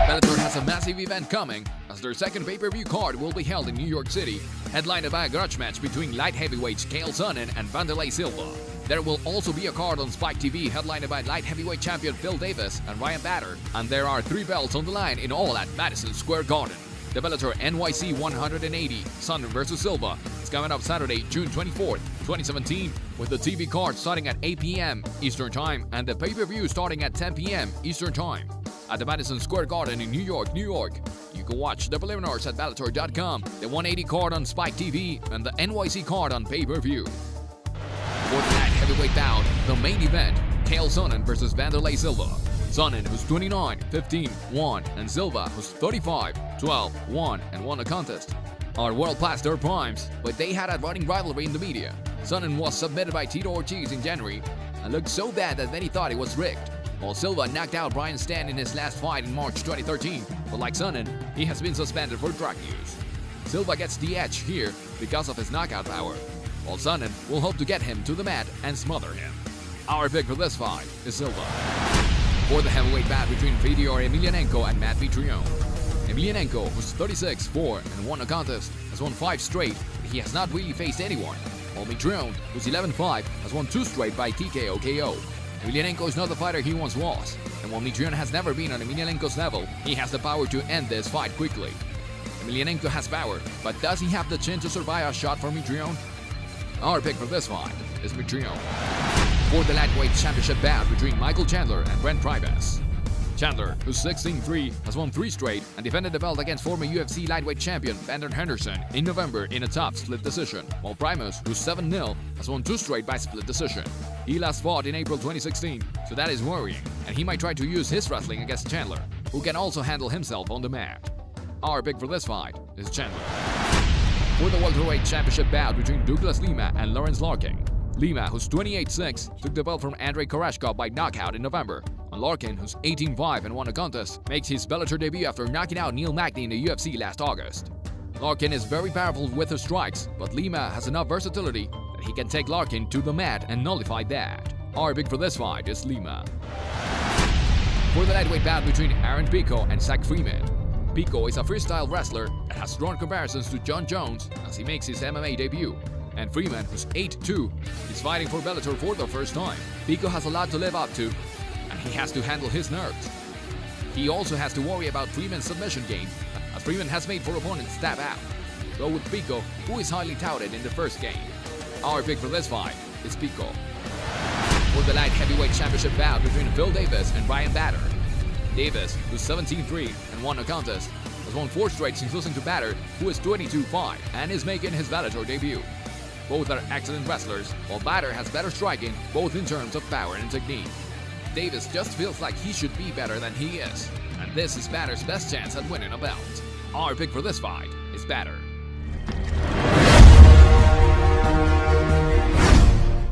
Bellator has a massive event coming, as their second pay-per-view card will be held in New York City, headlined by a grudge match between light heavyweights Sonnen and Silva. There will also be a card on Spike TV headlined by light heavyweight champion Phil Davis and Ryan Bader, and there are 3 belts on the line in all at Madison Square Garden. The Bellator NYC 180 Sonnen vs Silva is coming up Saturday, June 24th, 2017, with the TV card starting at 8 p.m. Eastern Time and the pay-per-view starting at 10 p.m. Eastern Time. At the Madison Square Garden in New York, you can watch the preliminaries at Bellator.com, the 180 card on Spike TV, and the NYC card on pay-per-view. For the light heavyweight bout, the main event, Sonnen vs Silva. Sonnen, who's 29, 15, 1, and Silva, who's 35, 12, 1, and won a contest, are world past their primes, but they had a running rivalry in the media. Sonnen was submitted by Tito Ortiz in January and looked so bad that many thought it was rigged, while Silva knocked out Brian Stann in his last fight in March 2013, but like Sonnen, he has been suspended for drug use. Silva gets the edge here because of his knockout power, while Sonnen will hope to get him to the mat and smother him. Our pick for this fight is Silva. For the heavyweight bout between Fedor Emelianenko and Matt Mitrione. Emelianenko, who's 36, 4, and won a contest, has won 5 straight, but he has not really faced anyone, while Mitrione, who's 11-5, has won 2 straight by TKO KO. Emelianenko is not the fighter he once was, and while Mitrione has never been on Emelianenko's level, he has the power to end this fight quickly. Emelianenko has power, but does he have the chin to survive a shot from Mitrione? Our pick for this fight is Mitrione. For the lightweight championship bout between Michael Chandler and Brent Primus. Chandler, who's 16-3, has won 3 straight and defended the belt against former UFC lightweight champion Brandon Henderson in November in a tough split decision, while Primus, who's 7-0, has won 2 straight by split decision. He last fought in April 2016, so that is worrying, and he might try to use his wrestling against Chandler, who can also handle himself on the mat. Our pick for this fight is Chandler. For the welterweight championship bout between Douglas Lima and Lawrence Larkin. Lima, who's 28-6, took the belt from Andrei Koreshkov by knockout in November, and Larkin, who's 18-5 and won a contest, makes his Bellator debut after knocking out Neil Magny in the UFC last August. Larkin is very powerful with his strikes, but Lima has enough versatility that he can take Larkin to the mat and nullify that. Our pick for this fight is Lima. For the lightweight bout between Aaron Pico and Zach Freeman. Pico is a freestyle wrestler that has drawn comparisons to John Jones as he makes his MMA debut. And Freeman, who's 8-2, is fighting for Bellator for the first time. Pico has a lot to live up to, and he has to handle his nerves. He also has to worry about Freeman's submission game, as Freeman has made 4 opponents tap out. Go with Pico, who is highly touted in the first game. Our pick for this fight is Pico. For the light heavyweight championship bout between Phil Davis and Ryan Bader. Davis, who's 17-3 and won a contest, has won 4 straight since losing to Bader, who is 22-5 and is making his Bellator debut. Both are excellent wrestlers, while Bader has better striking, both in terms of power and technique. Davis just feels like he should be better than he is, and this is Bader's best chance at winning a belt. Our pick for this fight is Bader.